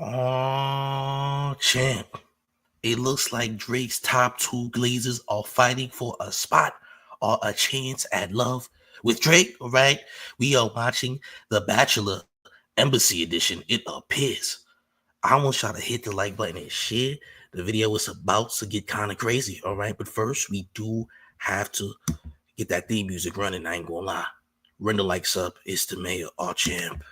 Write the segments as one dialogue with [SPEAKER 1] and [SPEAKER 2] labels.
[SPEAKER 1] Oh, champ. It looks like Drake's top two glazers are fighting for a spot or a chance at love with Drake, all right? We are watching The Bachelor Embassy Edition. It appears. I want y'all to hit the like button and share. The video is about to get kind of crazy, all right? But first, we do have to get that theme music running. I ain't gonna lie. Run the likes up. It's the mayor, our champ.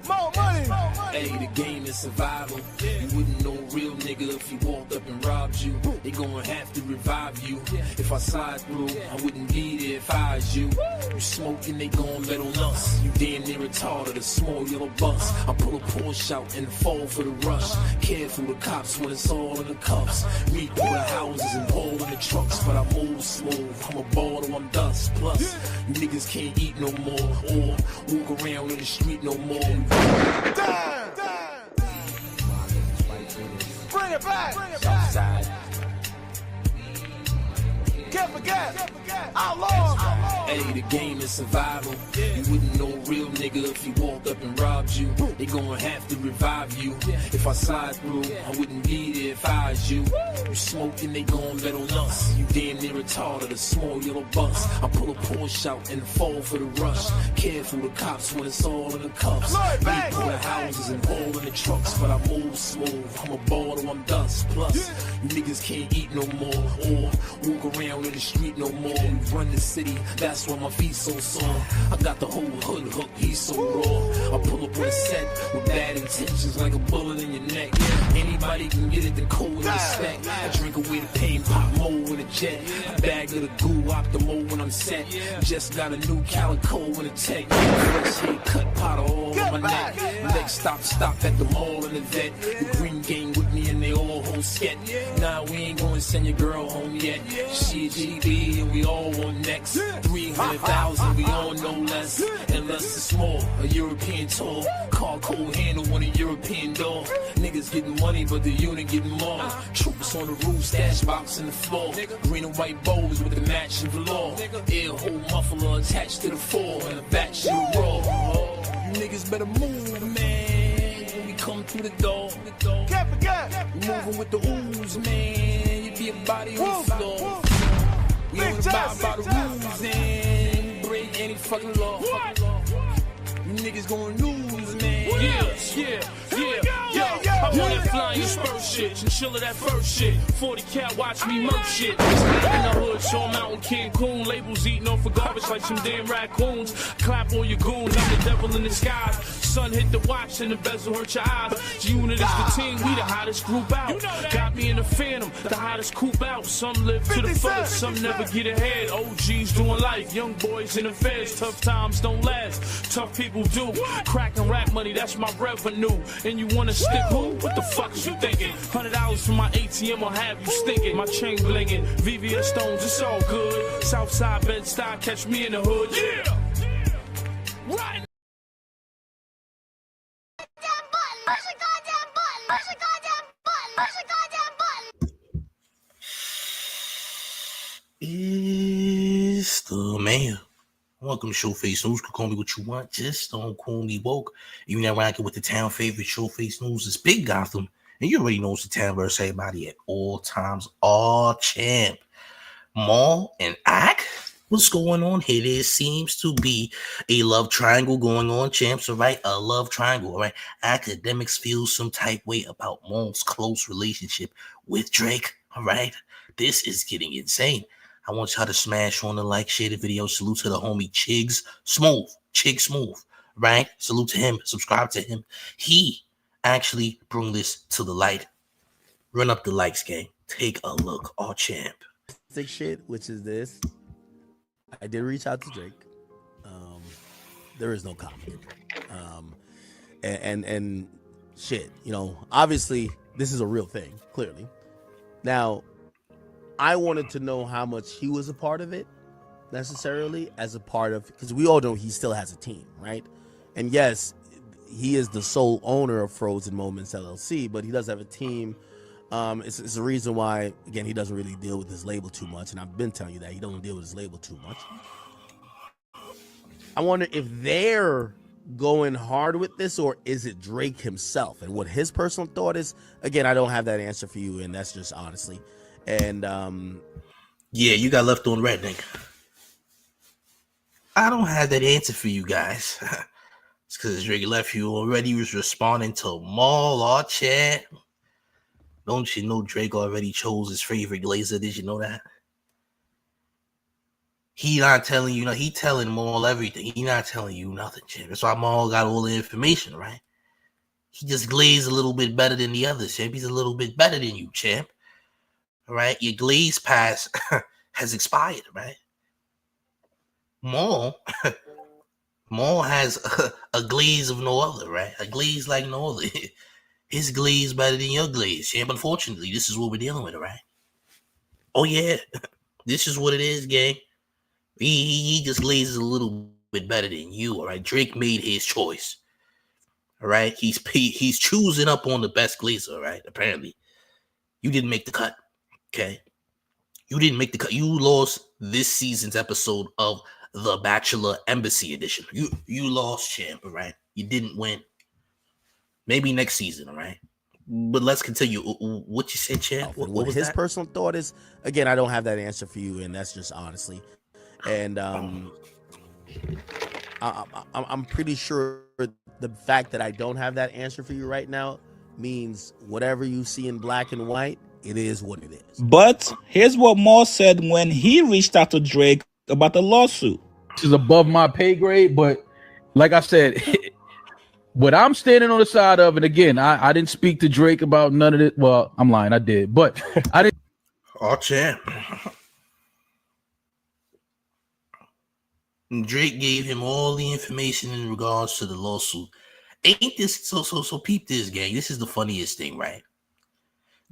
[SPEAKER 2] More money.
[SPEAKER 3] Hey, the game is survival. You wouldn't know a real nigga if he walked up and robbed you. They gonna have to revive you. If I slide through, I wouldn't be there if I was you. You smoking, they gon' bet on us. You damn near retarded, a small yellow bus. I pull a Porsche out and fall for the rush. Careful the cops when it's all in the cuffs. Reap all the houses and all in the trucks, but I move smooth. I'm a baller, I'm dust. Plus, you niggas can't eat no more or walk around in the street no more.
[SPEAKER 2] Bring it back.
[SPEAKER 3] Southside.
[SPEAKER 2] Can't forget. Outlaws.
[SPEAKER 3] Hey, the game is survival. You wouldn't know a real nigga if he walked up and robbed you. They gonna have to revive you. If I slide through, I wouldn't be there if I was you. You smoking, they gon' bet on us. You damn near retarded, a small yellow bus. I pull a Porsche out and fall for the rush. Careful the cops when it's all in the cuffs. We pull the houses and all in the trucks, but I move smooth. I'm a baller, I'm dust. Plus, you niggas can't eat no more or walk around in the street no more. We run the city, that's why my feet so sore. I got the whole hood hooked, he's so raw. I pull up on a set with bad intentions like a bullet in your neck. Anybody can get it, the code and respect. I drink away the pain, pop more with a jet. A bag of the goo, optimal when I'm set. Just got a new calico and a tech. Fresh haircut, powder all on my neck. Next stop at the mall in the vet. The green gang with me and they all hold sket. Nah, we ain't gonna send your girl home yet. She a GB and we all on next. 300,000, we all know less. Unless it's more, a European tour. Car cold handle on a European door. Niggas getting money, but the unit getting more. Troops on the roof, stash box in the floor. Green and white bows with the matching velour. Ear hole muffler attached to the floor. And a batch of raw. You niggas better move, man. When we come through the door.
[SPEAKER 2] Can't forget.
[SPEAKER 3] We moving with the ooze, man. You be a body on the floor. We don't abide by the rules and break any fucking law. You niggas gonna lose, man.
[SPEAKER 4] Yeah. I want that flying spur shit, chinchilla that first shit. 40 cal, watch me murk shit. In the hood, show 'em out in Cancun. Labels eating off for garbage like some damn raccoons. Clap on your goons, I'm the devil in disguise. Sun hit the watch and the bezel hurt your eyes. G-Unit is the team, we the hottest group out. Got me in the Phantom, the hottest coupe out. Some live to the fullest, some never get ahead. OGs doing life, young boys in the feds. Tough times don't last, tough people do. Crack and rap money, that's my revenue. And you wanna stick who? What the fuck is you thinking? $100 from my ATM will have you stinking. My chain blinging, VVS stones, it's all good. Southside Bed-Stuy, catch me in the hood. Yeah! Right!
[SPEAKER 1] It's the mayor. Welcome to Showface News. You can call me what you want, just don't call me woke. You know, rocking with the town favorite. Showface News is Big Gotham, and you already know it's the town versus everybody at all times. All champ. Mal and Ak, what's going on here? There seems to be a love triangle going on, champs. All right, a love triangle. All right, Akademiks feel some type way about Mal's close relationship with Drake. All right, this is getting insane. I want y'all to smash on the like, share the video. Salute to the homie Chigs Smooth, right? Salute to him. Subscribe to him. He actually brought this to the light. Run up the likes, gang. Take a look. All champ.
[SPEAKER 5] Shit, which is this. I did reach out to Drake. There is no comment. And shit, you know, obviously this is a real thing, clearly. Now, I wanted to know how much he was a part of it, necessarily, as a part of, because we all know he still has a team, right? And yes, he is the sole owner of Frozen Moments LLC, but he does have a team It's the reason why, again, he doesn't really deal with his label too much, and I've been telling you that he doesn't deal with his label too much. I wonder if they're going hard with this, or is it Drake himself and what his personal thought is. Again, I don't have that answer for you, and that's just honestly. And
[SPEAKER 1] yeah, you got left on red, nigga. I don't have that answer for you guys. It's because Drake left you already. He was responding to Mal, our chat. Don't you know Drake already chose his favorite glazer? Did you know that? He not telling you, he telling Mal everything. He not telling you nothing, champ. That's why Mal got all the information, right? He just glazed a little bit better than the others, champ. He's a little bit better than you, champ. All right? Your glaze pass has expired, right? Mal has a glaze of no other, right? A glaze like no other. His glaze better than your glaze, champ. Unfortunately, this is what we're dealing with, right? Oh, yeah. This is what it is, gang. He just glazes a little bit better than you, all right? Drake made his choice, all right? He's choosing up on the best glazer, all right? Apparently. You didn't make the cut, okay? You didn't make the cut. You lost this season's episode of The Bachelor Embassy Edition. You lost, champ, all right? You didn't win. Maybe next season, all right? But let's continue. What you said, champ?
[SPEAKER 5] What was his personal thought is, again, I don't have that answer for you, and that's just honestly. And I'm pretty sure the fact that I don't have that answer for you right now means whatever you see in black and white, it is what it is.
[SPEAKER 6] But here's what Mal said when he reached out to Drake about the lawsuit.
[SPEAKER 7] This is above my pay grade, but like I said, what I'm standing on the side of, and again, I didn't speak to Drake about none of it. Well, I'm lying, I did, but I didn't.
[SPEAKER 1] Oh, champ. Drake gave him all the information in regards to the lawsuit. Ain't this so peep this, gang. This is the funniest thing, right?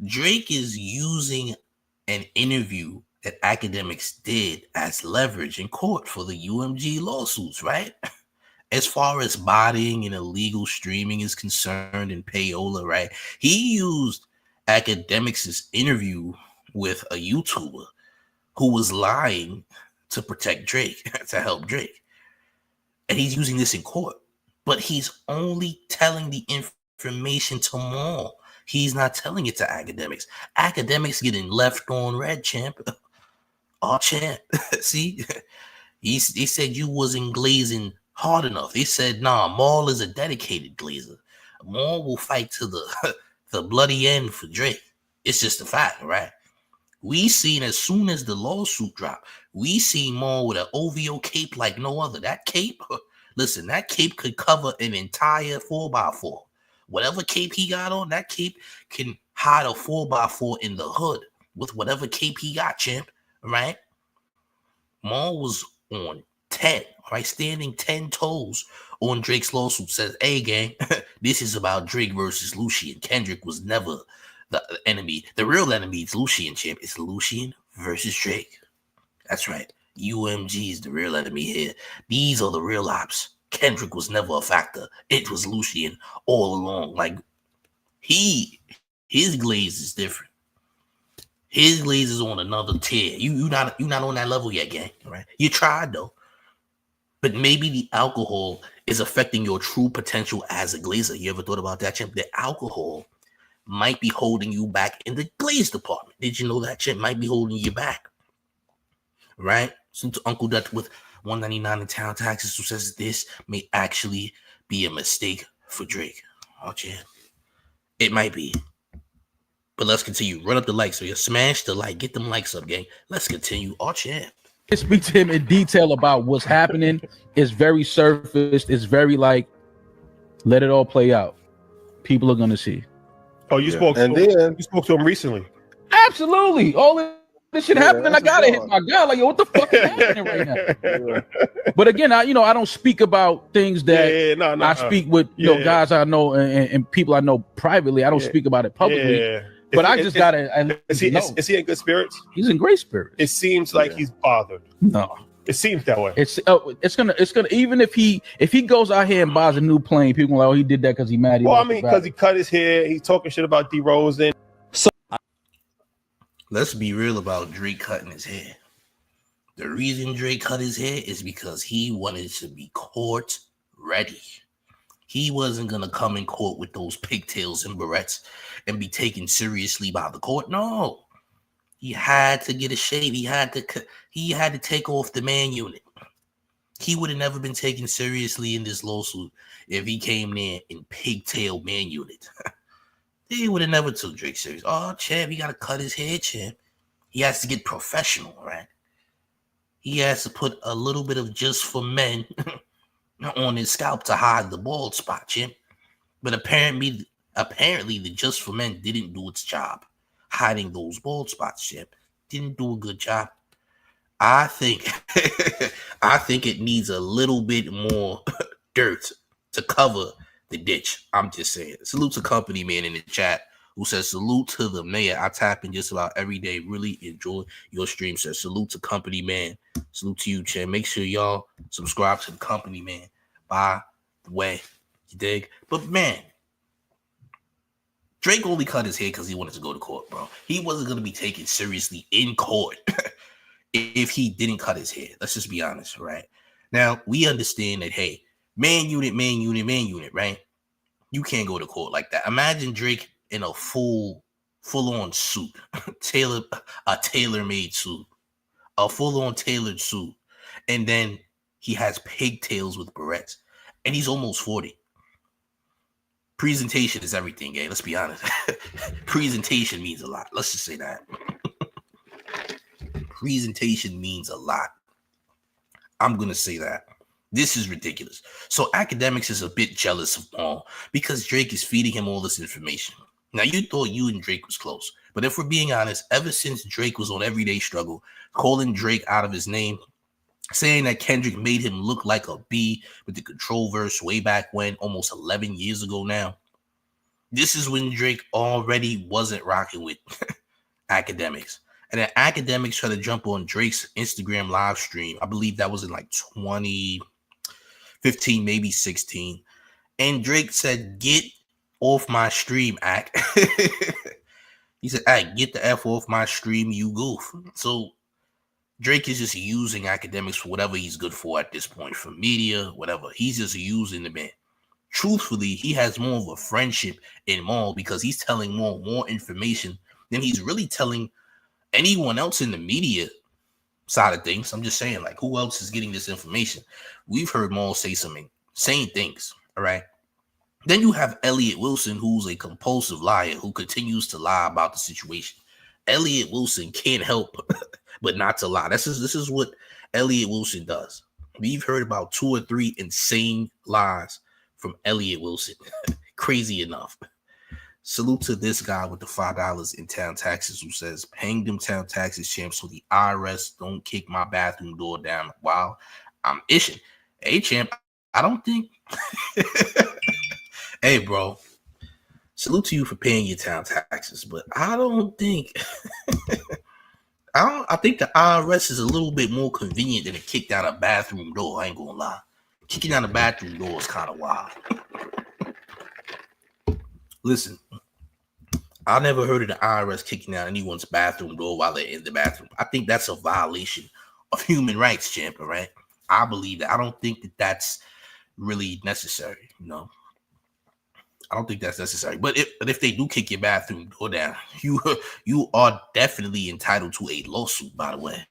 [SPEAKER 1] Drake is using an interview that Akademiks did as leverage in court for the UMG lawsuits, right? As far as botting and illegal streaming is concerned and payola, right? He used Akademiks' interview with a YouTuber who was lying to protect Drake, to help Drake. And he's using this in court. But he's only telling the information to Mal. He's not telling it to Akademiks. Akademiks getting left on red, champ. Oh, champ. See? He said you wasn't glazing hard enough. They said, nah, Mal is a dedicated glazer. Mal will fight to the bloody end for Drake. It's just a fact, right? We seen as soon as the lawsuit dropped, we seen Mal with an OVO cape like no other. That cape, listen, that cape could cover an entire 4x4. Whatever cape he got on, that cape can hide a 4x4 in the hood with whatever cape he got, champ, right? Mal was on 10, right? Standing 10 toes on Drake's lawsuit. Says, hey, gang, this is about Drake versus Lucien. Kendrick was never the enemy. The real enemy is Lucien, champ. It's Lucien versus Drake. That's right. UMG is the real enemy here. These are the real ops. Kendrick was never a factor. It was Lucien all along. Like, his glaze is different. His glaze is on another tier. You not on that level yet, gang. Right? You tried though. But maybe the alcohol is affecting your true potential as a glazer. You ever thought about that, champ? The alcohol might be holding you back in the glaze department. Did you know that, champ? Might be holding you back. Right? So to Uncle Dutch with $1.99 in town taxes, who says this may actually be a mistake for Drake. Oh, champ. It might be. But let's continue. Run up the likes. So you smash the like. Get them likes up, gang. Let's continue. Oh, champ.
[SPEAKER 7] Speak to him in detail about what's happening. It's very surfaced. It's very like, let it all play out. People are gonna see.
[SPEAKER 8] Oh, you spoke to him. You spoke to him recently.
[SPEAKER 7] Absolutely. All this shit happened, and I gotta hit my guy. Like, yo, what the fuck is happening right now? But again, I don't speak about things that I speak with guys I know and people I know privately. I don't speak about it publicly. But I just gotta. Is
[SPEAKER 8] he in good spirits?
[SPEAKER 7] He's in great spirits.
[SPEAKER 8] It seems like he's bothered.
[SPEAKER 7] No,
[SPEAKER 8] it seems that way.
[SPEAKER 7] It's gonna even if he goes out here and buys a new plane, people are like, oh, he did that because he mad.
[SPEAKER 8] Well, I mean, because he cut his hair, he's talking shit about D Rose, and
[SPEAKER 1] let's be real about Drake cutting his hair. The reason Drake cut his hair is because he wanted to be court ready. He wasn't going to come in court with those pigtails and barrettes and be taken seriously by the court. No. He had to get a shave. He had to take off the man unit. He would have never been taken seriously in this lawsuit if he came there in pigtail man unit. He would have never took Drake serious. Oh, champ, he got to cut his hair, champ. He has to get professional, right? He has to put a little bit of Just for Men on his scalp to hide the bald spot, champ. But apparently the Just for Men didn't do its job hiding those bald spots, champ. Didn't do a good job. I think it needs a little bit more dirt to cover the ditch. I'm just saying. Salute to Company Man in the chat who says, salute to the mayor. I tap in just about every day. Really enjoy your stream, sir. Salute to Company Man. Salute to you, Chen. Make sure y'all subscribe to the Company Man. By the way, you dig? But man, Drake only cut his hair because he wanted to go to court, bro. He wasn't going to be taken seriously in court if he didn't cut his hair. Let's just be honest, right? Now, we understand that, hey, man unit, right? You can't go to court like that. Imagine Drake in a full-on suit, tailor-made suit, a full-on tailored suit, and then he has pigtails with barrettes, and he's almost 40. Presentation is everything, gang. Let's be honest. Presentation means a lot. Let's just say that. Presentation means a lot. I'm going to say that. This is ridiculous. So Akademiks is a bit jealous of Mal because Drake is feeding him all this information. Now, you thought you and Drake was close. But if we're being honest, ever since Drake was on Everyday Struggle, calling Drake out of his name, saying that Kendrick made him look like a bee with the Control verse way back when, almost 11 years ago now, this is when Drake already wasn't rocking with Akademiks. And then Akademiks tried to jump on Drake's Instagram live stream. I believe that was in like 2015, maybe 16. And Drake said, get off my stream, Ak. He said, Ak, get the F off my stream, you goof. So Drake is just using Akademiks for whatever he's good for at this point, for media, whatever. He's just using the man. Truthfully, he has more of a friendship in Mal because he's telling Mal more information than he's really telling anyone else in the media side of things. I'm just saying, like, who else is getting this information? We've heard Mal say some insane things, all right? Then you have Elliot Wilson, who's a compulsive liar who continues to lie about the situation. Elliot Wilson can't help but not to lie. This is what Elliot Wilson does. We've heard about 2 or 3 insane lies from Elliot Wilson. Crazy enough. Salute to this guy with the $5 in town taxes who says, paying them town taxes, champ, so the IRS don't kick my bathroom door down while I'm ishing. Hey, champ, I don't think... Hey, bro, salute to you for paying your town taxes, but I don't think... I think the IRS is a little bit more convenient than to kick down a bathroom door. I ain't gonna lie. Kicking down a bathroom door is kind of wild. Listen, I never heard of the IRS kicking down anyone's bathroom door while they're in the bathroom. I think that's a violation of human rights, champ, right? I believe that. I don't think that that's really necessary, you know? I don't think that's necessary. But if they do kick your bathroom door down, you are definitely entitled to a lawsuit, by the way.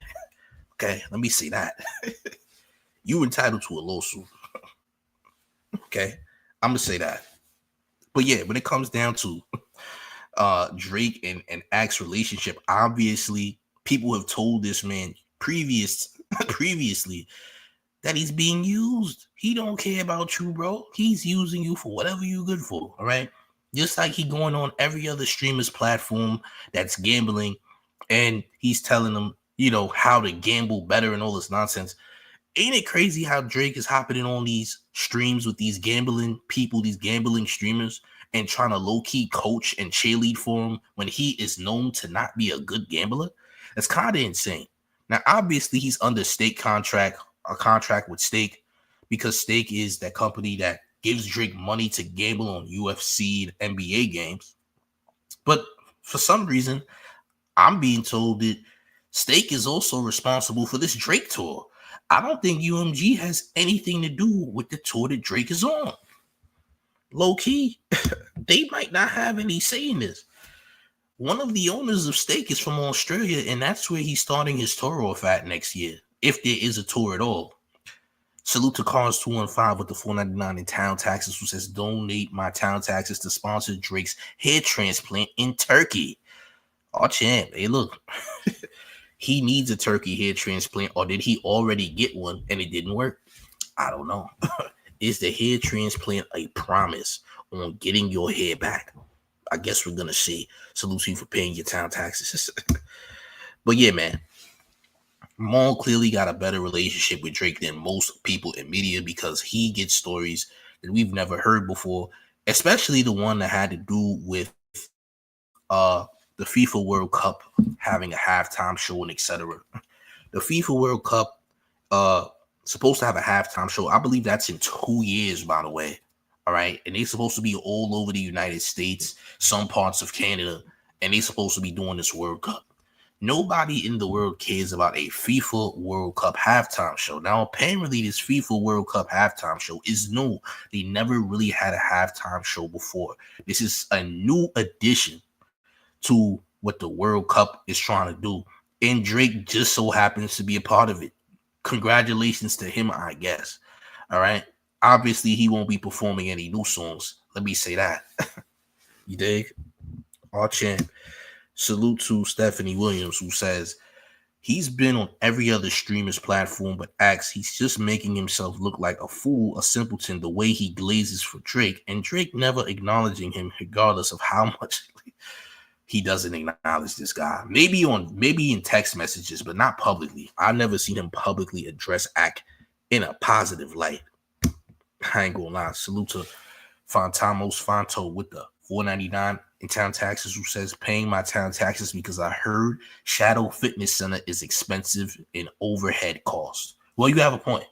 [SPEAKER 1] Okay, let me say that. You're entitled to a lawsuit. Okay, I'm going to say that. But yeah, when it comes down to Drake and Ak's relationship, obviously people have told this man previously that he's being used. He don't care about you, bro. He's using you for whatever you're good for, all right? Just like he going on every other streamer's platform that's gambling, and he's telling them, you know, how to gamble better and all this nonsense. Ain't it crazy how Drake is hopping in on these streams with these gambling people, these gambling streamers, and trying to low-key coach and cheerlead for him when he is known to not be a good gambler? That's kind of insane. Now, obviously, he's under a contract with Stake, because Stake is that company that gives Drake money to gamble on UFC and NBA games. But for some reason, I'm being told that Steak is also responsible for this Drake tour. I don't think UMG has anything to do with the tour that Drake is on. Low key, they might not have any say in this. One of the owners of Steak is from Australia, and that's where he's starting his tour off at next year, if there is a tour at all. Salute to Cars215 with the $4.99 in town taxes, who says, donate my town taxes to sponsor Drake's hair transplant in Turkey. Oh, champ, hey, look. He needs a turkey hair transplant, or did he already get one and it didn't work? I don't know. Is the hair transplant a promise on getting your hair back? I guess we're going to see. Salute to you for paying your town taxes. But yeah, man. Mal clearly got a better relationship with Drake than most people in media because he gets stories that we've never heard before, especially the one that had to do with the FIFA World Cup having a halftime show and etc. The FIFA World Cup supposed to have a halftime show. I believe that's in 2 years, by the way. All right. And they're supposed to be all over the United States, some parts of Canada, and they're supposed to be doing this World Cup. Nobody in the world cares about a FIFA World Cup halftime show. Now, apparently, this FIFA World Cup halftime show is new. They never really had a halftime show before. This is a new addition to what the World Cup is trying to do. And Drake just so happens to be a part of it. Congratulations to him, I guess. All right. Obviously, he won't be performing any new songs. Let me say that. You dig? All champ. Salute to Stephanie Williams, who says he's been on every other streamer's platform, but acts he's just making himself look like a fool, a simpleton, the way he glazes for Drake, and Drake never acknowledging him, regardless of how much he doesn't acknowledge this guy. Maybe in text messages, but not publicly. I've never seen him publicly address Act in a positive light. I ain't gonna lie. Salute to Fantamos Fanto with the $4.99 in town taxes, who says, paying my town taxes because I heard Shadow Fitness Center is expensive in overhead costs. Well, you have a point.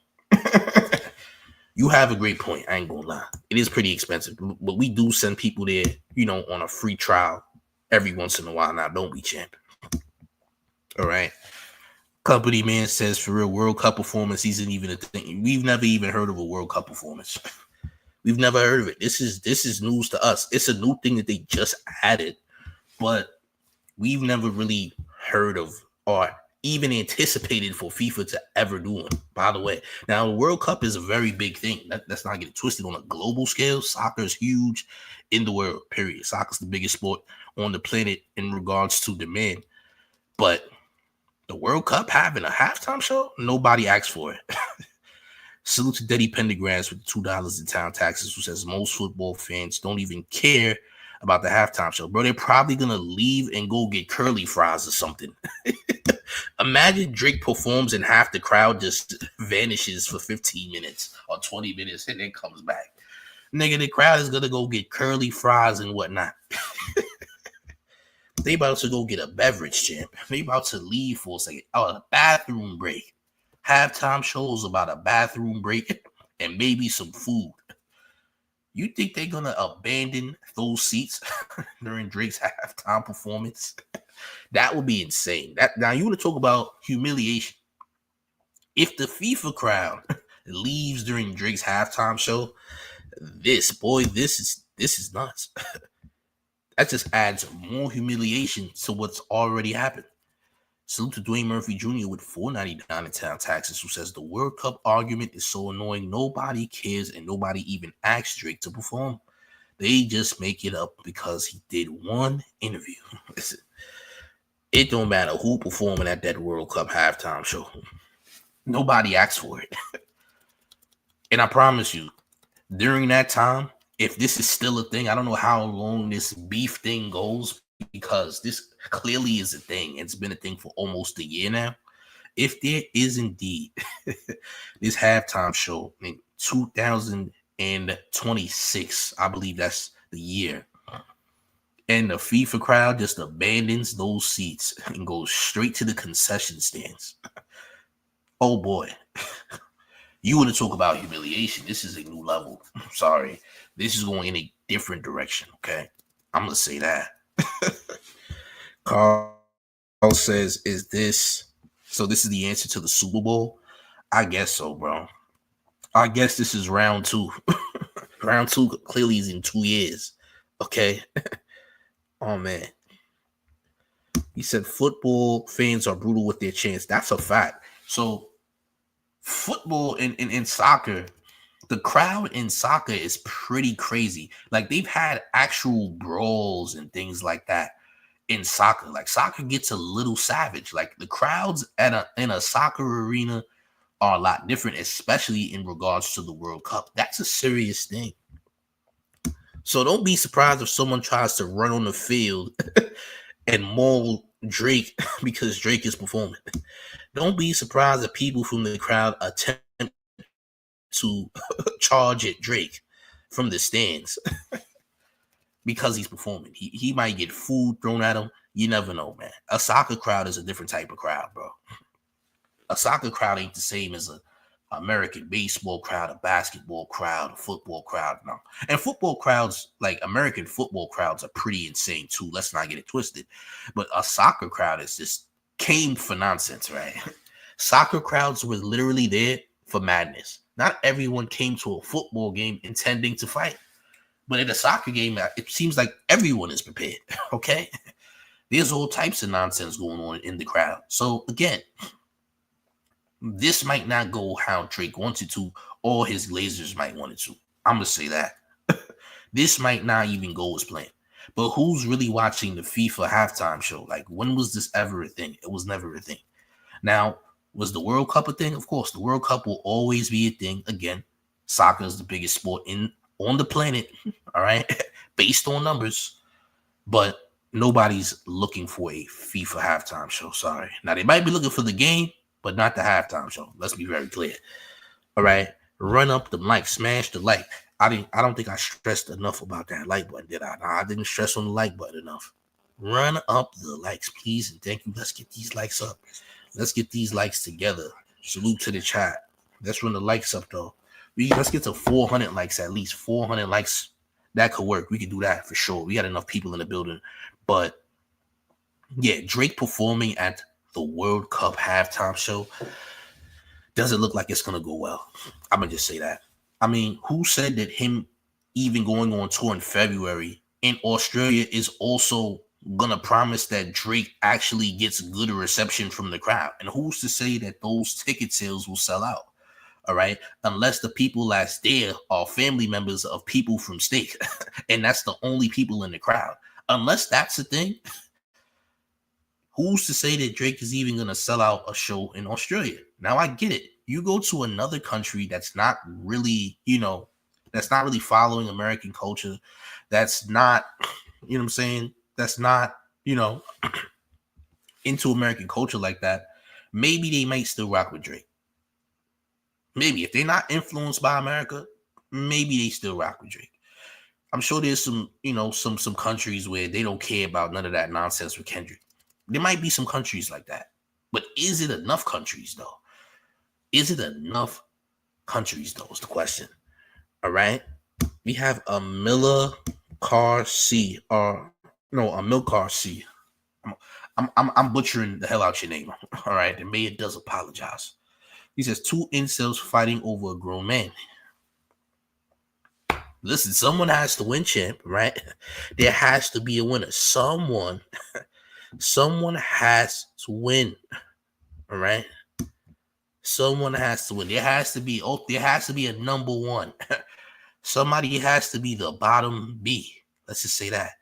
[SPEAKER 1] You have a great point. I ain't gonna lie. It is pretty expensive, but we do send people there, on a free trial every once in a while. Now, don't be champ. All right. Company man says, for real, World Cup performance isn't even a thing. We've never even heard of a World Cup performance. We've never heard of it. This is news to us. It's a new thing that they just added, but we've never really heard of or even anticipated for FIFA to ever do it. By the way, now the World Cup is a very big thing. Let's not get it twisted. On a global scale, soccer is huge in the world, period. Soccer is the biggest sport on the planet in regards to demand. But the World Cup having a halftime show, nobody asked for it. Salute to Deddy Pendergrass with $2 in town taxes, who says most football fans don't even care about the halftime show. Bro, they're probably going to leave and go get curly fries or something. Imagine Drake performs and half the crowd just vanishes for 15 minutes or 20 minutes and then comes back. Nigga, the crowd is going to go get curly fries and whatnot. They about to go get a beverage, champ. They about to leave for a second. Oh, a bathroom break. Halftime shows about a bathroom break and maybe some food. You think they're going to abandon those seats during Drake's halftime performance? That would be insane. Now, you want to talk about humiliation. If the FIFA crowd leaves during Drake's halftime show, this is nuts. That just adds more humiliation to what's already happened. Salute to Dwayne Murphy Jr. with $4.99 in town taxes, who says the World Cup argument is so annoying, nobody cares and nobody even asks Drake to perform. They just make it up because he did one interview. Listen, it don't matter who performing at that World Cup halftime show. Nobody asked for it. And I promise you, during that time, if this is still a thing, I don't know how long this beef thing goes, because this clearly is a thing. It's been a thing for almost a year now. If there is indeed this halftime show in 2026, I believe that's the year, and the FIFA crowd just abandons those seats and goes straight to the concession stands. Oh boy. You want to talk about humiliation. This is a new level. Sorry. This is going in a different direction, okay? I'm going to say that. Carl says, "Is this so? This is the answer to the Super Bowl? I guess so, bro. I guess this is round 2. Round 2 clearly is in 2 years. Okay. Oh man." He said football fans are brutal with their chants. That's a fact. So football and soccer, the crowd in soccer is pretty crazy. Like they've had actual brawls and things like that in soccer. Like soccer gets a little savage. Like the crowds in a soccer arena are a lot different, especially in regards to the World Cup. That's a serious thing. So don't be surprised if someone tries to run on the field and maul Drake because Drake is performing. Don't be surprised if people from the crowd attempt to charge at Drake from the stands because he's performing. He might get food thrown at him. You never know, man. A soccer crowd is a different type of crowd, bro. A soccer crowd ain't the same as a American baseball crowd, a basketball crowd, a football crowd. No. And football crowds, like American football crowds, are pretty insane too. Let's not get it twisted. But a soccer crowd is just came for nonsense, right? Soccer crowds were literally there for madness. Not everyone came to a football game intending to fight. But in a soccer game, it seems like everyone is prepared, okay? There's all types of nonsense going on in the crowd. So again, this might not go how Drake wants it to, or his Glazers might want it to. I'm going to say that. This might not even go as planned. But who's really watching the FIFA halftime show? Like, when was this ever a thing? It was never a thing. Now, was the World Cup a thing? Of course, the World Cup will always be a thing. Again, soccer is the biggest sport on the planet, all right, based on numbers. But nobody's looking for a FIFA halftime show. Sorry. Now, they might be looking for the game, but not the halftime show. Let's be very clear. All right. Run up the like, smash the like. I don't think I stressed enough about that like button, did I? No, I didn't stress on the like button enough. Run up the likes, please, and thank you. Let's get these likes up. Let's get these likes together. Salute to the chat. Let's run the likes up, though. Let's get to 400 likes at least. 400 likes. That could work. We could do that for sure. We got enough people in the building. But yeah, Drake performing at the World Cup halftime show doesn't look like it's going to go well. I'm going to just say that. I mean, who said that him even going on tour in February in Australia is also going to promise that Drake actually gets good reception from the crowd? And who's to say that those ticket sales will sell out? All right. Unless the people that's there are family members of people from state. And that's the only people in the crowd. Unless that's the thing, who's to say that Drake is even going to sell out a show in Australia? Now, I get it. You go to another country that's not really, that's not really following American culture. That's not, you know what I'm saying? That's not, into American culture like that. Maybe they might still rock with Drake. Maybe if they're not influenced by America, maybe they still rock with Drake. I'm sure there's some, some countries where they don't care about none of that nonsense with Kendrick. There might be some countries like that. But is it enough countries, though? Is it enough countries, though, is the question. All right? We have a Milcar C. A Milcar C. I'm butchering the hell out your name. All right? And Mayor does apologize. He says, 2 incels fighting over a grown man. Listen, someone has to win, champ, right? There has to be a winner. Someone has to win. All right? Someone has to win. There has to be a number one. Somebody has to be the bottom B. Let's just say that.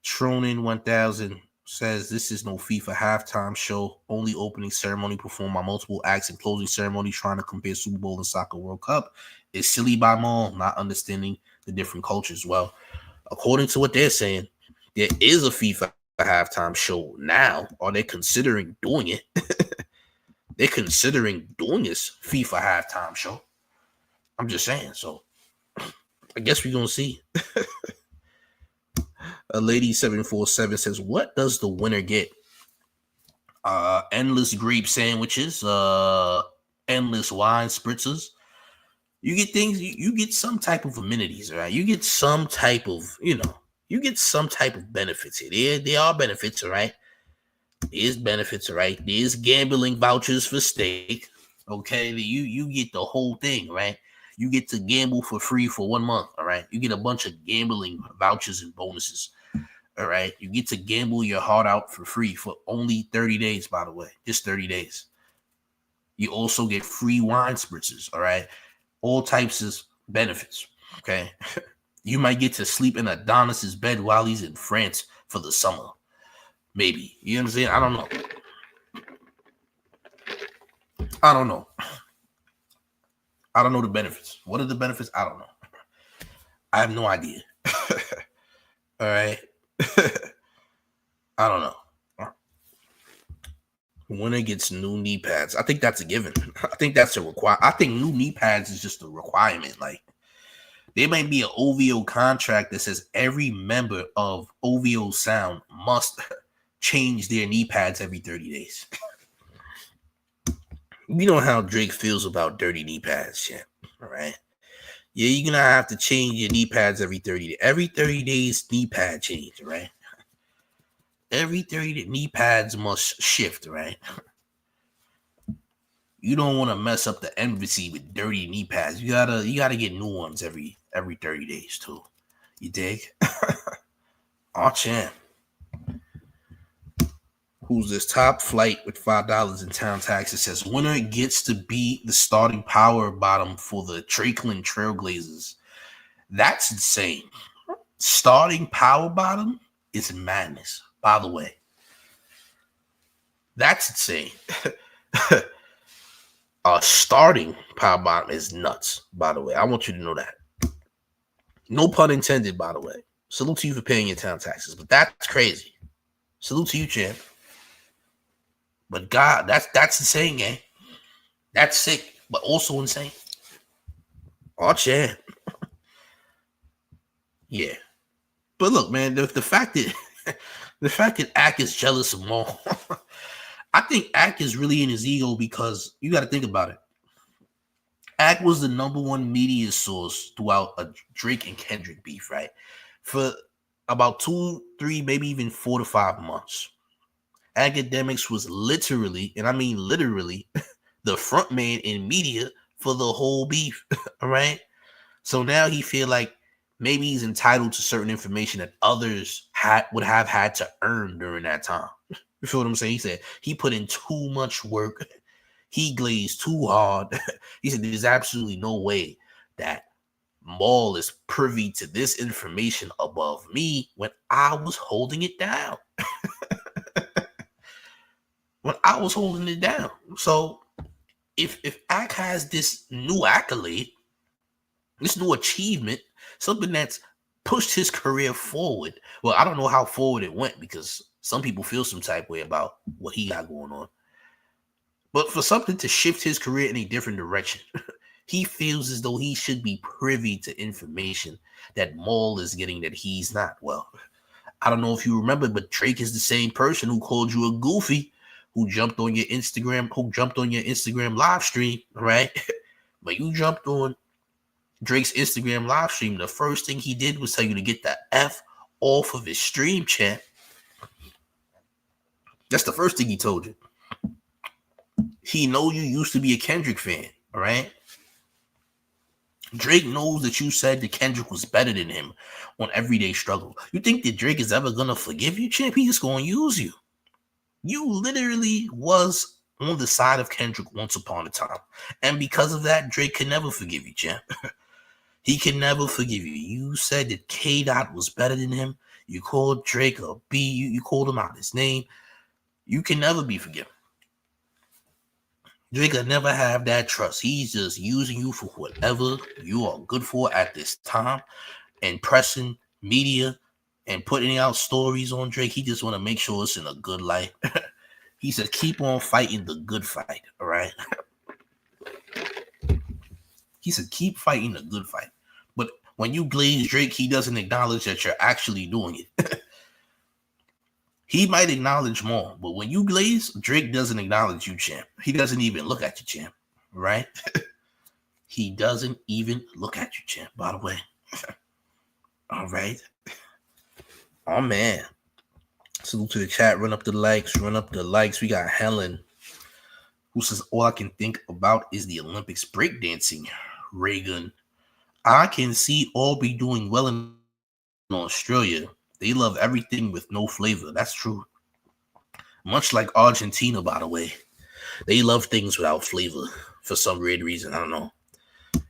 [SPEAKER 1] Tronin 1000 says this is no FIFA halftime show. Only opening ceremony performed by multiple acts and closing ceremony trying to compare Super Bowl and Soccer World Cup. It's silly by Mal, not understanding the different cultures. Well, according to what they're saying, there is a FIFA halftime show now. Are they considering doing it? They're considering doing this FIFA halftime show. I'm just saying. So I guess we're going to see. A lady 747 says, what does the winner get? Endless grape sandwiches, endless wine spritzers. You get things, you get some type of amenities, right? You get some type of, you get some type of benefits here. There are benefits, all right? There's benefits, right? There's gambling vouchers for steak. Okay, you get the whole thing, right? You get to gamble for free for 1 month. All right, you get a bunch of gambling vouchers and bonuses. All right, you get to gamble your heart out for free for only 30 days. By the way, just 30 days. You also get free wine spritzers. All right, all types of benefits. Okay, you might get to sleep in Adonis's bed while he's in France for the summer. Maybe. You know what I'm saying? I don't know. I don't know the benefits. What are the benefits? I don't know. I have no idea. All right. I don't know. Winner gets new knee pads. I think that's a given. I think that's a I think new knee pads is just a requirement. Like, there might be an OVO contract that says every member of OVO Sound must change their knee pads every 30 days. You know how Drake feels about dirty knee pads, yeah. All right. Yeah, you're gonna have to change your knee pads every 30 days. Every 30 days, knee pad change, right? Every 30 days, knee pads must shift, right? You don't want to mess up the embassy with dirty knee pads. You gotta get new ones every 30 days too. You dig? Oh, champ. Who's this top flight with $5 in town taxes says winner gets to be the starting power bottom for the Trakeland Trailblazers. That's insane. Starting power bottom is madness, by the way. That's insane. Starting power bottom is nuts, by the way. I want you to know that. No pun intended, by the way. Salute to you for paying your town taxes, but that's crazy. Salute to you, champ. But God, that's insane, gang. That's sick, but also insane. Oh, champ. Yeah. But look, man, the fact that Ak is jealous of Maul, I think Ak is really in his ego because you got to think about it. Ak was the #1 media source throughout a Drake and Kendrick beef, right? For about 2, 3, maybe even 4 to 5 months. Akademiks was literally, and I mean literally, the front man in media for the whole beef, all right? So now he feel like maybe he's entitled to certain information that others would have had to earn during that time. You feel what I'm saying? He said he put in too much work. He glazed too hard. He said there's absolutely no way that Maul is privy to this information above me when I was holding it down. When I was holding it down. So if Ak has this new accolade, this new achievement, something that's pushed his career forward. Well, I don't know how forward it went because some people feel some type of way about what he got going on. But for something to shift his career in a different direction, he feels as though he should be privy to information that Maul is getting that he's not. Well, I don't know if you remember, but Drake is the same person who called you a goofy, who jumped on your Instagram live stream, right? But you jumped on Drake's Instagram live stream. The first thing he did was tell you to get the F off of his stream, chat. That's the first thing he told you. He know you used to be a Kendrick fan, all right? Drake knows that you said that Kendrick was better than him on Everyday Struggle. You think that Drake is ever gonna forgive you, champ? He's just gonna use you. You literally was on the side of Kendrick once upon a time. And because of that, Drake can never forgive you, champ. He can never forgive you. You said that K-Dot was better than him. You called Drake a B. You called him out his name. You can never be forgiven. Drake will never have that trust. He's just using you for whatever you are good for at this time and pressing media and putting out stories on Drake. He just want to make sure it's in a good light. He said, keep on fighting the good fight, all right? He said, keep fighting the good fight. But when you glaze Drake, he doesn't acknowledge that you're actually doing it. He might acknowledge more, but when you glaze, Drake doesn't acknowledge you, champ. He doesn't even look at you, champ, right? He doesn't even look at you, champ, by the way. All right. Oh, man. Salute to the chat. Run up the likes. We got Helen, who says, all I can think about is the Olympics breakdancing. Reagan, I can see Aubrey doing well in Australia. They love everything with no flavor. That's true. Much like Argentina, by the way. They love things without flavor for some weird reason. I don't know.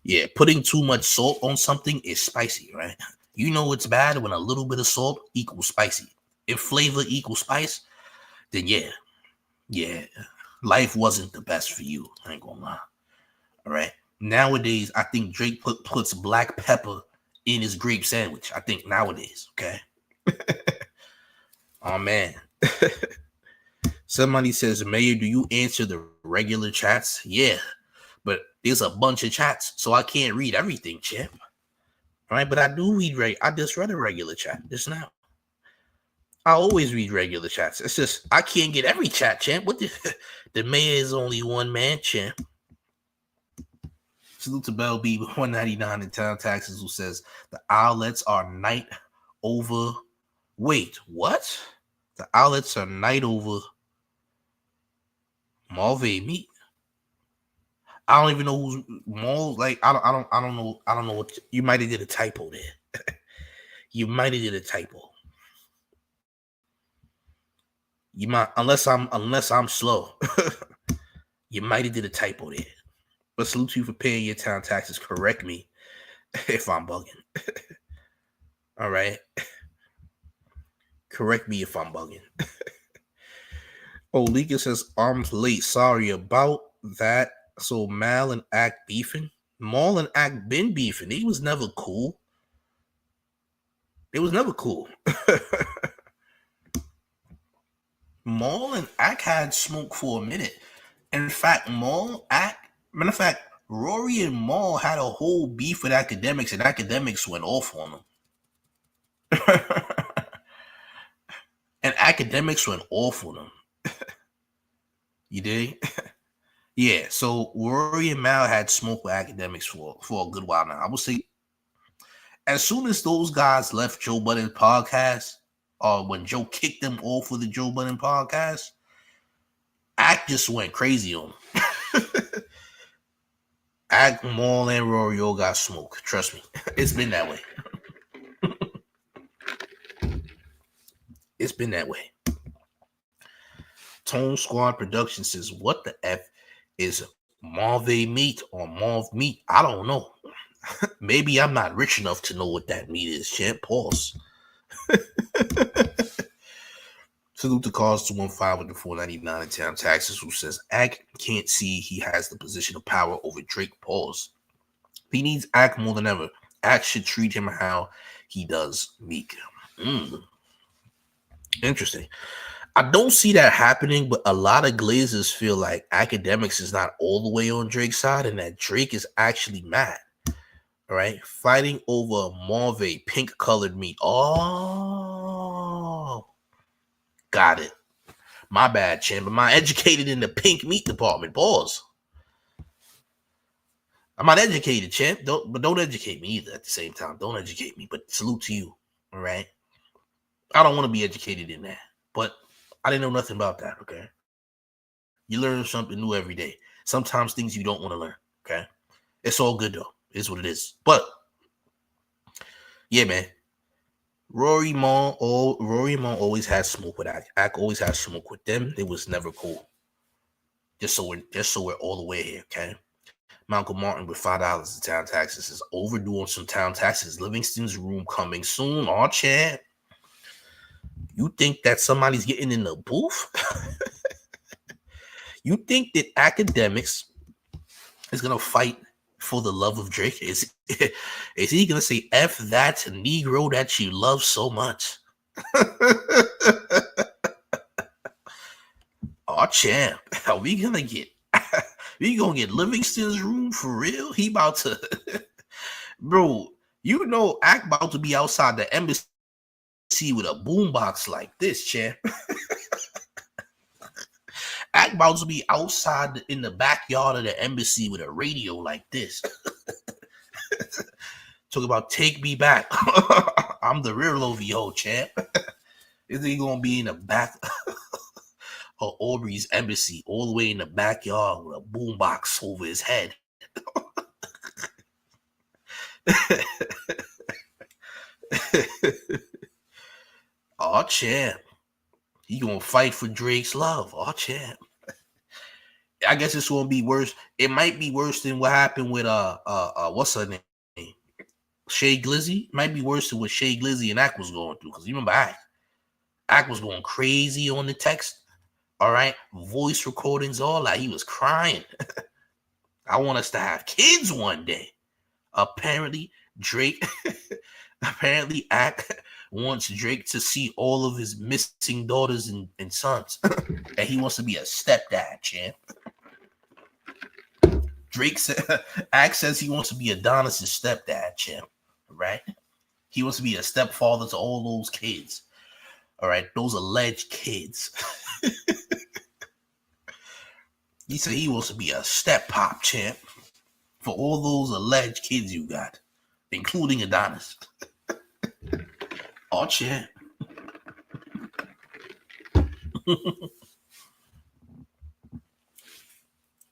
[SPEAKER 1] Yeah, putting too much salt on something is spicy, right? You know it's bad when a little bit of salt equals spicy. If flavor equals spice, then yeah, life wasn't the best for you. I ain't gonna lie. All right. Nowadays, I think Drake puts black pepper in his grape sandwich. I think nowadays, okay? Oh, man. Somebody says, Mayor, do you answer the regular chats? Yeah, but there's a bunch of chats, so I can't read everything, champ. All right, but I do read. I just read a regular chat just now. I always read regular chats. It's just I can't get every chat, champ. What the mayor is only one man, champ. Salute to Bell B 199 in town taxes, who says the outlets are night over. Wait, what? The outlets are night over Malve meat. I don't even know who's Mal. Like I don't know what you might have did a typo there. You might have did a typo. You might, unless I'm slow. You might have did a typo there. But salute you for paying your town taxes. Correct me if I'm bugging. All right. Correct me if I'm bugging. Oh, Lika says, arms late. Sorry about that. So Mal and Act beefing? Mal and Act been beefing. He was never cool. It was never cool. Mal and Act had smoke for a minute. In fact, Rory and Mal had a whole beef with Akademiks, and Akademiks went off on them. And Akademiks went off on them. You dig? Yeah, so Rory and Mal had smoke with Akademiks for a good while now. I would say as soon as those guys left Joe Budden's podcast, or when Joe kicked them off of the Joe Budden podcast, Act just went crazy on them. Act, Mal, and Rory all got smoke. Trust me. It's been that way. It's been that way. Tone Squad Production says, what the F is Malve meat or Malve meat? I don't know. Maybe I'm not rich enough to know what that meat is, champ. Pause. Salute to Cars 215 with the 499 in town taxes, who says Ack can't see he has the position of power over Drake. Pause. He needs Ack more than ever. Ack should treat him how he does Meek. Interesting. I don't see that happening, but a lot of Glazers feel like Akademiks is not all the way on Drake's side and that Drake is actually mad. All right. Fighting over Mauve, pink colored meat. Oh, got it. My bad, champ. Am I educated in the pink meat department? Pause. I'm not educated, champ. Don't educate me either at the same time. Don't educate me, but salute to you. All right. I don't want to be educated in that, but I didn't know nothing about that, okay? You learn something new every day. Sometimes things you don't want to learn, okay? It's all good, though. It is what it is. But, yeah, man. Rory Mal always had smoke with Ack. Ack always had smoke with them. It was never cool. Just so we're all the way here, okay? Malcolm Martin with $5 in town taxes is overdue on some town taxes. Livingston's room coming soon. Aw, champ. You think that somebody's getting in the booth? You think that Akademiks is going to fight for the love of Drake? Is he going to say, F that Negro that you love so much? Oh, champ. Are we going to get Livingston's room for real? He about to... Bro, you know Ack about to be outside the embassy with a boombox like this, champ. Act about to be outside in the backyard of the embassy with a radio like this. Talk about take me back. I'm the real OVO, champ. Is he gonna be in the back of Aubrey's embassy, all the way in the backyard with a boombox over his head? Oh, champ. He gonna fight for Drake's love. Oh, champ. I guess it's gonna be worse. It might be worse than what happened with what's her name? Shay Glizzy. It might be worse than what Shay Glizzy and Ack was going through. Because you remember Ack was going crazy on the text. All right. Voice recordings, all that. He was crying. I want us to have kids one day. Apparently, Ack wants Drake to see all of his missing daughters and sons. And he wants to be a stepdad, champ. Ack says he wants to be Adonis' stepdad, champ. Right? He wants to be a stepfather to all those kids. All right, those alleged kids. He said he wants to be a step pop, champ, for all those alleged kids you got, including Adonis. Oh, champ.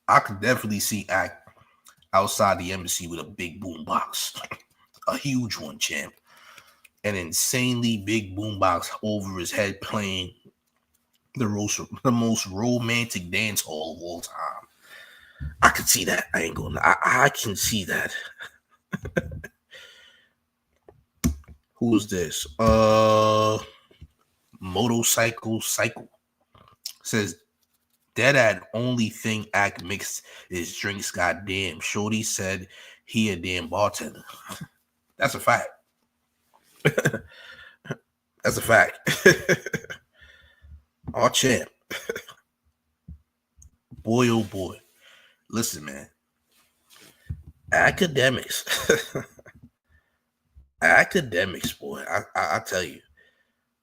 [SPEAKER 1] I could definitely see Ack outside the embassy with a big boom box. A huge one, champ. An insanely big boombox over his head playing the most romantic dance hall of all time. I can see that. I ain't gonna. I can see that. Who's this? Motorcycle Cycle says Deadad only thing Act mixed is drinks. Goddamn, Shorty said he a damn bartender. That's a fact. That's a fact. Oh, champ. Boy, oh boy. Listen, man. Academics. Academics, boy. I tell you.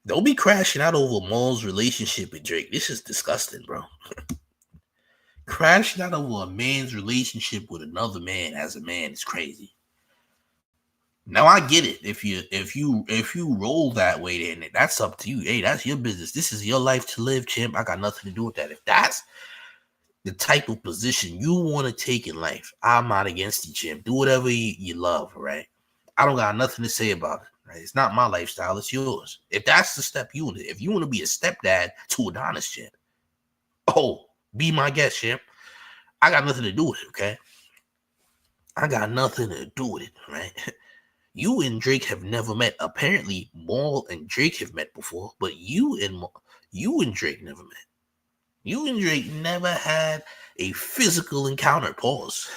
[SPEAKER 1] Don't be crashing out over Mal's relationship with Drake. This is disgusting, bro. Crashing out over a man's relationship with another man as a man is crazy. Now I get it. If you roll that way, then that's up to you. Hey, that's your business. This is your life to live, champ. I got nothing to do with that. If that's the type of position you want to take in life, I'm not against you, champ. Do whatever you love, right? I don't got nothing to say about it. Right? It's not my lifestyle. It's yours. If that's the step you want to, if you want to be a stepdad to Adonis, champ, oh, be my guest, champ. I got nothing to do with it, okay? I got nothing to do with it, right? You and Drake have never met. Apparently, Mal and Drake have met before, but you and Drake never met. You and Drake never had a physical encounter. Pause.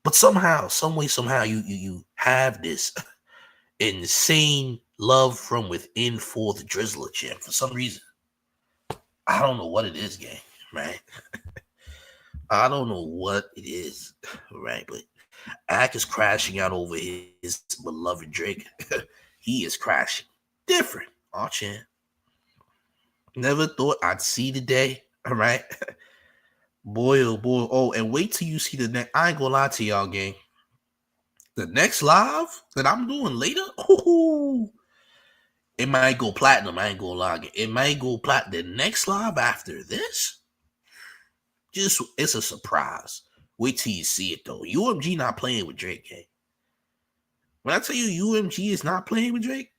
[SPEAKER 1] But somehow, some way, somehow, you have this insane love from within for the Drizzler, champ. For some reason, I don't know what it is, gang. Right? I don't know what it is, right? But Ack is crashing out over his beloved Drake. He is crashing. Different. Oh, champ. Never thought I'd see the day. All right. Boy, oh boy. Oh, and wait till you see the next. I ain't gonna lie to y'all, gang. The next live that I'm doing later, it might go platinum. I ain't gonna lie. It might go platinum. The next live after this, it's a surprise. Wait till you see it, though. UMG not playing with Drake, gang. When I tell you UMG is not playing with Drake,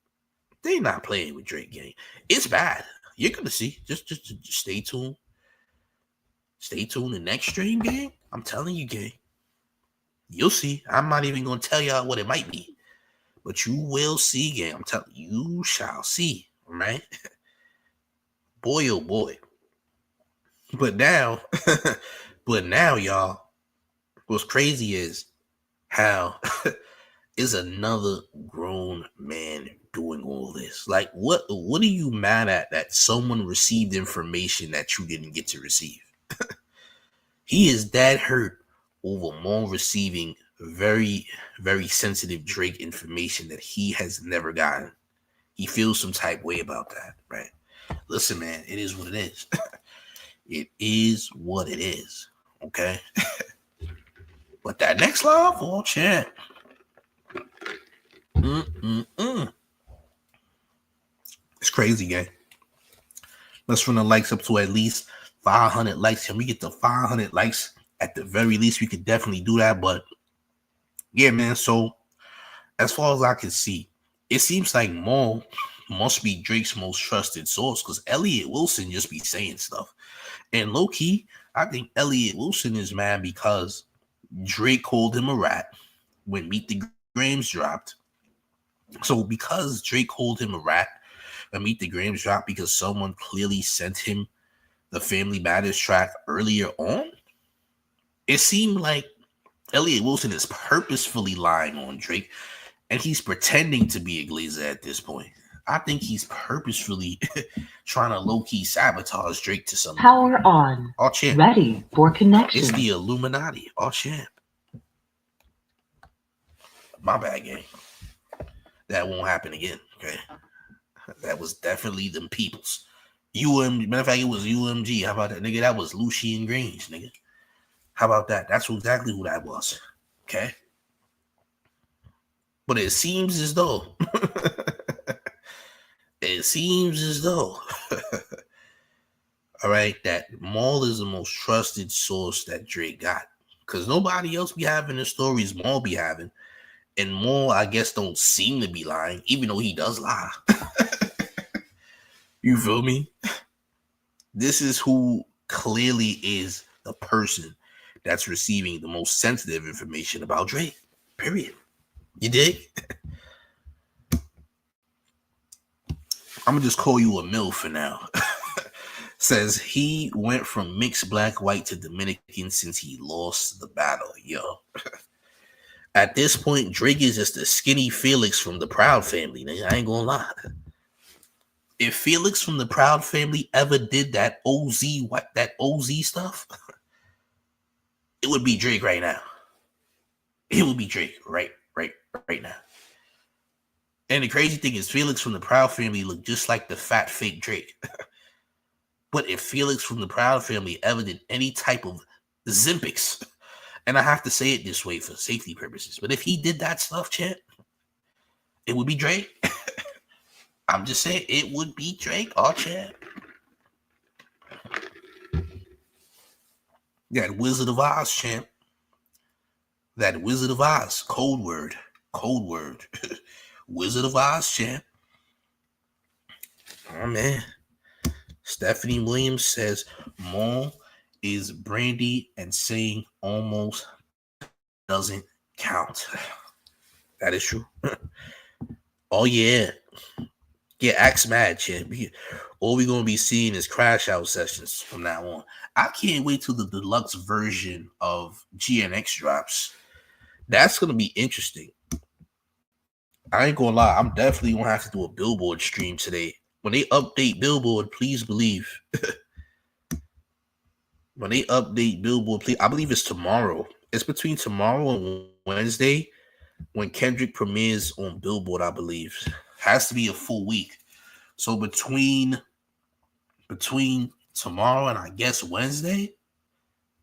[SPEAKER 1] they not playing with Drake, gang. It's bad. You're going to see. Just stay tuned. Stay tuned the next stream, gang. I'm telling you, gang. You'll see. I'm not even going to tell y'all what it might be. But you will see, gang. I'm telling you, you shall see. All right? Boy, oh boy. But now, y'all, what's crazy is how is another grown man doing all this? Like, what are you mad at that someone received information that you didn't get to receive? He is that hurt over Mal receiving very, very sensitive Drake information that he has never gotten. He feels some type way about that, right? Listen, man, it is what it is. It is what it is, okay? But that next live, oh, champ. It's crazy, gang. Let's run the likes up to at least 500 likes. Can we get to 500 likes? At the very least, we could definitely do that. But yeah, man. So as far as I can see, it seems like Mal must be Drake's most trusted source because Elliott Wilson just be saying stuff. And low key, I think Elliott Wilson is mad because Drake called him a rat when Meet the Grams dropped. So because Drake called him a rat when Meet the Grams dropped because someone clearly sent him the Family Matters track earlier on, it seemed like Elliott Wilson is purposefully lying on Drake and he's pretending to be a glazer at this point. I think he's purposefully trying to low-key sabotage Drake to some
[SPEAKER 9] Power on.
[SPEAKER 1] All champ.
[SPEAKER 9] Ready for connection.
[SPEAKER 1] It's the Illuminati. All champ. My bad, gang. That won't happen again. Okay. That was definitely them peoples. Matter of fact, it was UMG. How about that, nigga? That was Lucian Grange, nigga. How about that? That's exactly who that was. Okay. But it seems as though all right, that Mal is the most trusted source that Drake got. Because nobody else be having the stories Mal be having. And Mal, I guess, don't seem to be lying, even though he does lie. You feel me? This is who clearly is the person that's receiving the most sensitive information about Drake. Period. You dig? I'm gonna just call you a MILF for now. Says he went from mixed black, white to Dominican since he lost the battle. Yo. At this point, Drake is just a skinny Felix from the Proud Family. Nigga. I ain't gonna lie. If Felix from the Proud Family ever did that OZ stuff, it would be Drake right now. It would be Drake right now. And the crazy thing is Felix from the Proud Family looked just like the fat fake Drake. But if Felix from the Proud Family ever did any type of Zimpics, and I have to say it this way for safety purposes, but if he did that stuff, champ, it would be Drake. I'm just saying it would be Drake, champ. That Wizard of Oz, champ. That Wizard of Oz, code word. Wizard of Oz, champ. Oh, man. Stephanie Williams says, Mal is brandy and saying almost doesn't count. That is true. Oh, yeah. Yeah, axe mad, champ. All we're going to be seeing is crash out sessions from now on. I can't wait till the deluxe version of GNX drops. That's going to be interesting. I ain't going to lie. I'm definitely going to have to do a Billboard stream today. When they update Billboard, please believe. When they update Billboard, please, I believe it's tomorrow. It's between tomorrow and Wednesday when Kendrick premieres on Billboard, I believe. Has to be a full week. So between tomorrow and I guess Wednesday,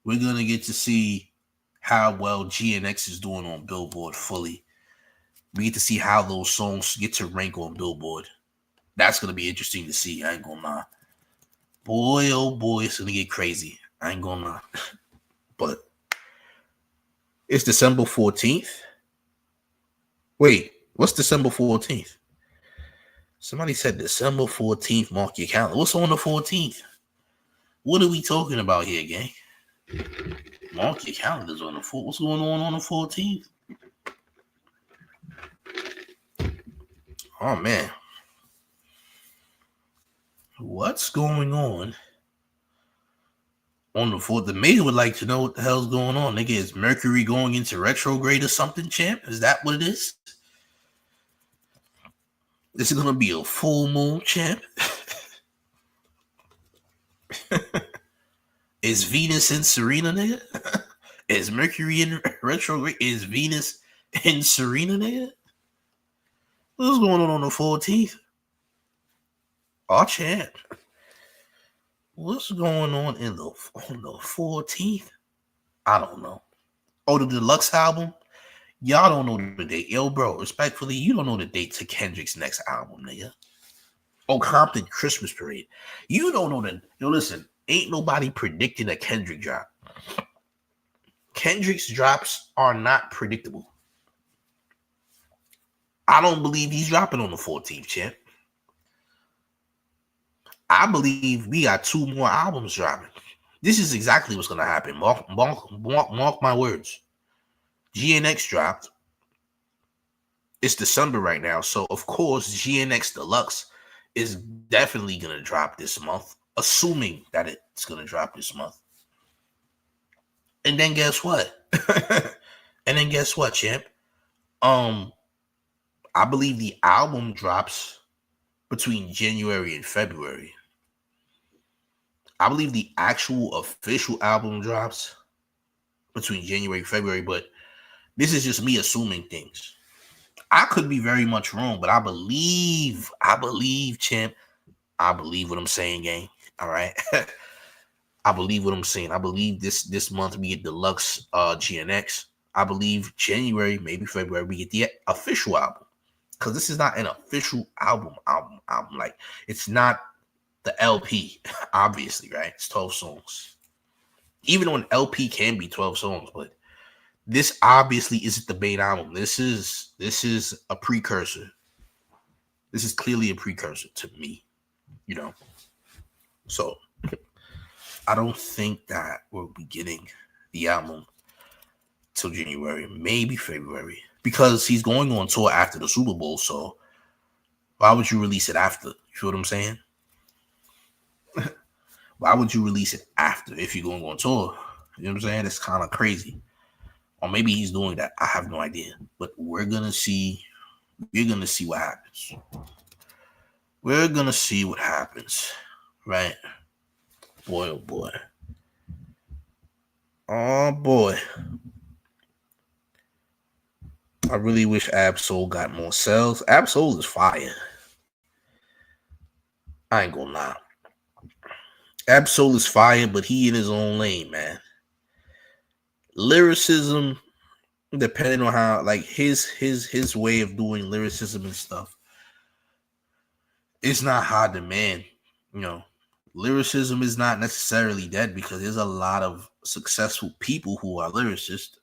[SPEAKER 1] we're going to get to see how well GNX is doing on Billboard fully. We get to see how those songs get to rank on Billboard. That's going to be interesting to see. I ain't going to lie. Boy, oh boy, it's going to get crazy. I ain't going to lie. But it's December 14th. Wait, what's December 14th? Somebody said December 14th, mark your calendar. What's on the 14th? What are we talking about here, gang? Mark your calendars on the 14th. What's going on the 14th? Oh, man. What's going on the 4th? The mayor would like to know what the hell's going on. Nigga, is Mercury going into retrograde or something, champ? Is that what it is? This is going to be a full moon, champ. Is Venus in Serena, nigga? Is Mercury in retrograde? Is Venus in Serena, nigga? What's going on the 14th? Oh, champ. What's going on on the 14th? I don't know. Oh, the deluxe album? Y'all don't know the date. Yo, bro, respectfully, you don't know the date to Kendrick's next album, nigga. Oh, Compton Christmas parade. You don't know that. Listen, ain't nobody predicting a Kendrick drop. Kendrick's drops are not predictable. I don't believe he's dropping on the 14th, champ. I believe we got 2 more albums dropping. This is exactly what's going to happen. Mark my words. GNX dropped. It's December right now. So, of course, GNX Deluxe is definitely going to drop this month, assuming that it's going to drop this month. And then guess what? Champ? I believe the album drops between January and February. I believe the actual official album drops between January and February, but this is just me assuming things. I could be very much wrong, but I believe, champ. I believe what I'm saying, gang. All right. I believe what I'm saying. I believe this month we get Deluxe GNX. I believe January, maybe February, we get the official album. Because this is not an official album. Like, it's not the LP, obviously, right? It's 12 songs. Even though an LP can be 12 songs, but this obviously isn't the main album. This is a precursor. This is clearly a precursor to me, So I don't think that we'll be getting the album till January, maybe February, because he's going on tour after the Super Bowl. So why would you release it after? You feel what I'm saying? Why would you release it after if you're going on tour? You know what I'm saying? It's kind of crazy. Or maybe he's doing that. I have no idea. But we're gonna see. We're gonna see what happens. We're gonna see what happens, right? Boy, oh boy. Oh boy. I really wish Ab-Soul got more sales. Ab-Soul is fire. I ain't gonna lie. Ab-Soul is fire, but he in his own lane, man. Lyricism, depending on how, like, his way of doing lyricism and stuff, it's not high demand. Lyricism is not necessarily dead because there's a lot of successful people who are lyricists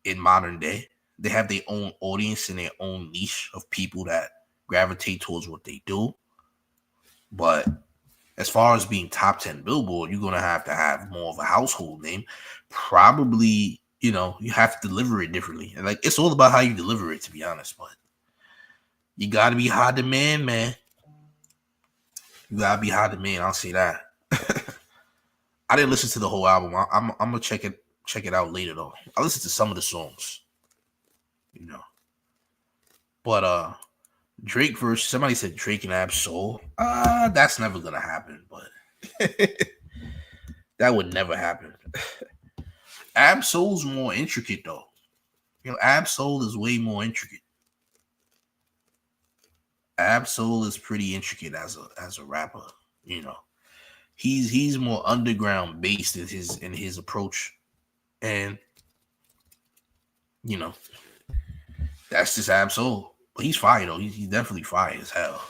[SPEAKER 1] in modern day. They have their own audience and their own niche of people that gravitate towards what they do. But as far as being top 10 Billboard, you're going to have more of a household name. Probably, you have to deliver it differently. And like, it's all about how you deliver it, to be honest. But you got to be high demand, man. You got to be high demand. I'll say that. I didn't listen to the whole album. I'm going to check it out later, though. I listened to some of the songs. But Drake versus, somebody said Drake and Ab-Soul. That's never gonna happen, but that would never happen. Ab-Soul's more intricate though. Ab-Soul is way more intricate. Ab-Soul is pretty intricate as a rapper. He's more underground based in his approach, and that's just Ab-Soul. But he's fire though. He's definitely fire as hell.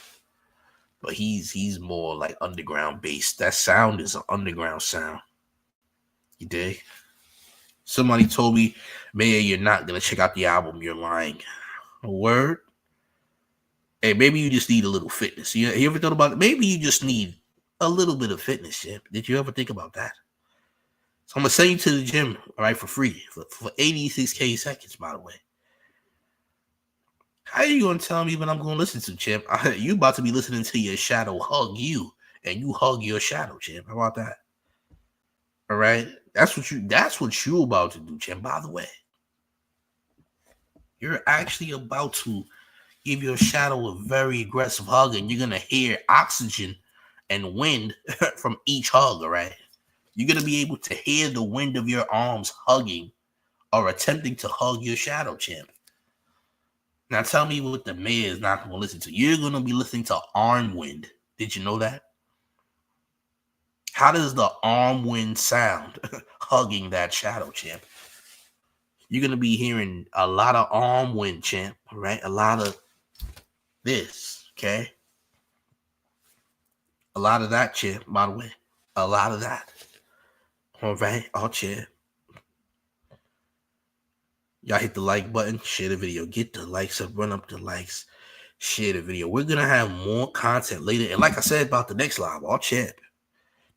[SPEAKER 1] But he's more like underground based. That sound is an underground sound. You dig? Somebody told me, Maya, you're not gonna check out the album. You're lying. A word? Hey, maybe you just need a little fitness. You ever thought about it? Maybe you just need a little bit of fitness, Chip. Did you ever think about that? So I'm gonna send you to the gym, all right, for free. For 86K seconds, by the way. How are you going to tell me what I'm going to listen to, Chip? You about to be listening to your shadow hug you, and you hug your shadow, Chip. How about that? All right? That's what you about to do, Chip. By the way, you're actually about to give your shadow a very aggressive hug, and you're going to hear oxygen and wind from each hug, all right? You're going to be able to hear the wind of your arms hugging or attempting to hug your shadow, Chip. Now tell me what the mayor is not going to listen to. You're going to be listening to arm wind. Did you know that? How does the arm wind sound hugging that shadow, champ? You're going to be hearing a lot of arm wind, champ, right? A lot of this, okay? A lot of that, champ, by the way. A lot of that. All right, all champ. Y'all hit the like button, share the video. Get the likes up, run up the likes, share the video. We're going to have more content later. And like I said about the next live, all champ.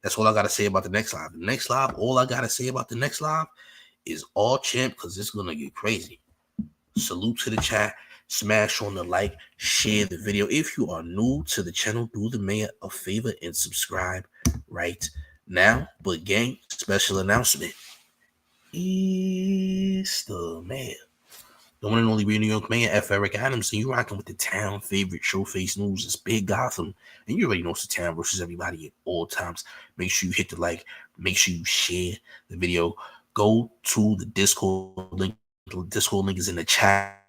[SPEAKER 1] That's all I got to say about the next live. The next live, all I got to say about the next live is all champ because it's going to get crazy. Salute to the chat. Smash on the like. Share the video. If you are new to the channel, do the mayor a favor and subscribe right now. But gang, special announcement. It's the mayor. The one and only real New York mayor, F. Eric Adams, and you're rocking with the town favorite Showface News. It's Big Gotham, and you already know it's the town versus everybody at all times. Make sure you hit the like. Make sure you share the video. Go to the Discord link. The Discord link is in the chat,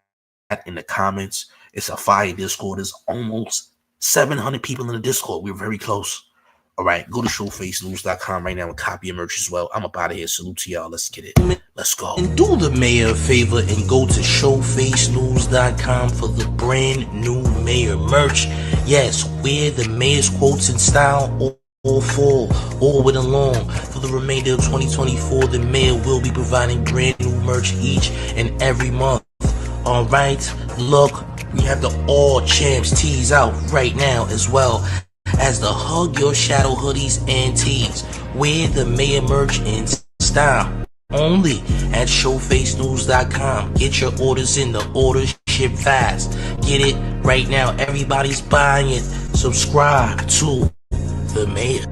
[SPEAKER 1] in the comments. It's a fire Discord. There's almost 700 people in the Discord. We're very close. All right, go to showfacenews.com right now and copy your merch as well. I'm up out of here. Salute to y'all. Let's get it. Let's go. And do the mayor a favor and go to showfacenews.com for the brand new mayor merch. Yes, wear the mayor's quotes in style all fall, all winter long. For the remainder of 2024, the mayor will be providing brand new merch each and every month. All right, look, we have the All Champs tees out right now as well as the Hug Your Shadow hoodies and tees. Wear the mayor merch in style only at showfacenews.com. Get your orders in. The orders ship fast. Get it right now. Everybody's buying it. Subscribe to the mayor.